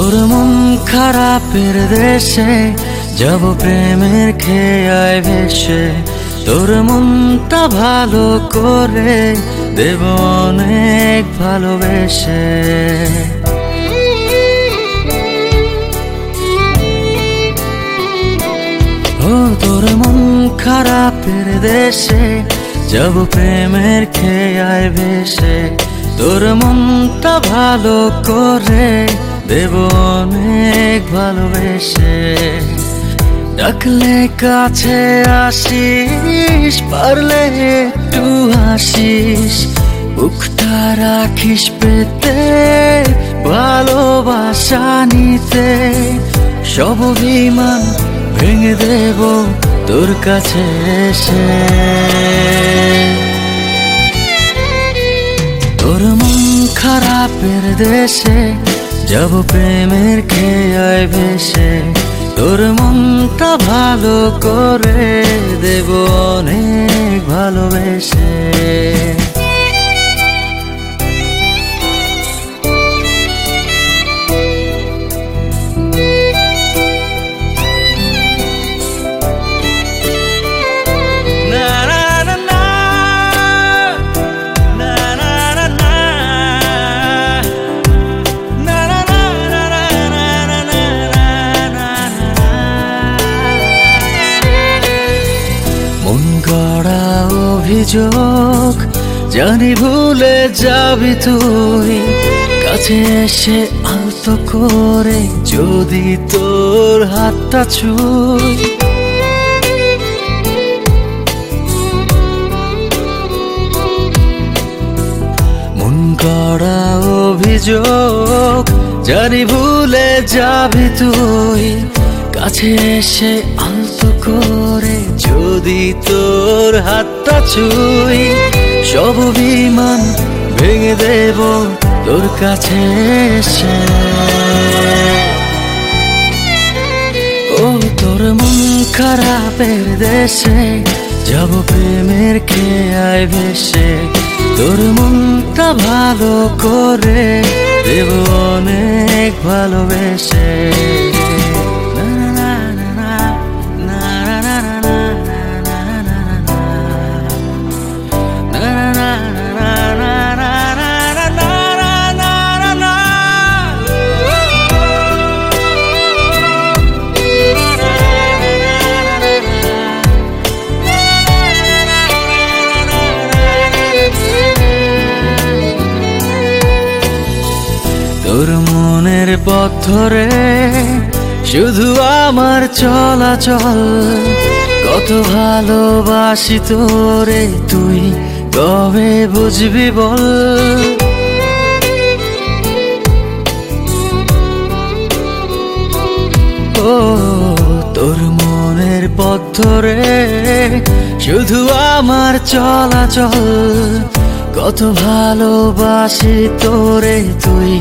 তোর মন খারাপের দেশে যাব প্রেমের খেয়ায় ভেসে, তোর মনটা ভালো করে দেব অনেক ভালোবেসে। ও তোর মন খারাপের দেশে যাব প্রেমের খেয়ায় ভেসে, তোর মনটা ভালো করে দেব অনেক ভালোবেসে। ডাকলে কাছে আসিস, পারলে একটু হাসিস, বুকটা রাখিস পেতে ভালোবাসা নিতে। সব অভিমান ভেঙে দেব তোর কাছে এসে। তোর মন খারাপের দেশে যাব প্রেমের খেয়ায় ভেসে, তোর মনটা ভালো করে দেব অনেক ভালোবেসে। অভিযোগ জানি ভুলে যাবি তুই, কাছে এসে আলতো করে যদি তোর হাতটা ছুঁই। মন গড়া অভিযোগ জানি ভুলে যাবি তুই, কাছে এসে আলতো করে যদি তোর হাতটা ছুঁই। সব অভিমান ভেঙে দেব তোর কাছে এসে। ও তোর মন খারাপের দেশে যাব প্রেমের খেয়ায় ভেসে, তোর মনটা ভালো করে দেব অনেক ভালোবেসে। তোর মনের পথ ধরে শুধু আমার চলাচল, কত ভালোবাসি তোরে তুই কবে বুঝবি বল। ও তোর মনের পথ ধরে শুধু আমার চলাচল, কত ভালোবাসি তোরে তুই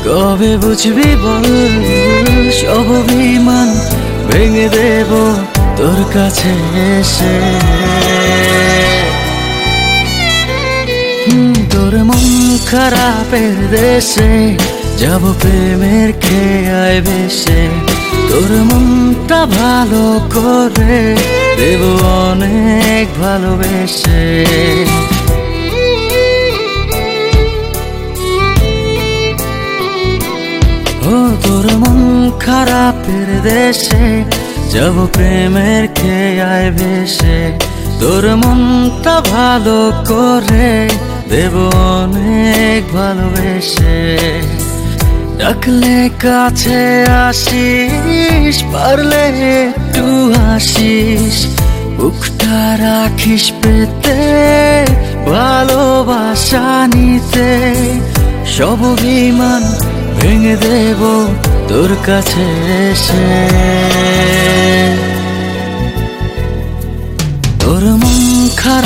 কবে বুঝবি বল। সব অভিমান ভেঙে দেব তোর কাছে এসে। তোর মন খারাপের দেশে যাব প্রেমের খেয়ায় ভেসে, তোর মনটা ভালো করে দেব অনেক ভালোবেসে। ও তোর মন খারাপের দেশে যাব প্রেমের খেয়ায় ভেসে, তোর মনটা ভালো করে দেব অনেক ভালোবেসে। ডাকলে কাছে আসিস, পারলে একটু হাসিস, বুকটা রাখিস পেতে ভালোবাসা নিতে। সব অভিমান ভেঙে দেব তোর কাছে এসে।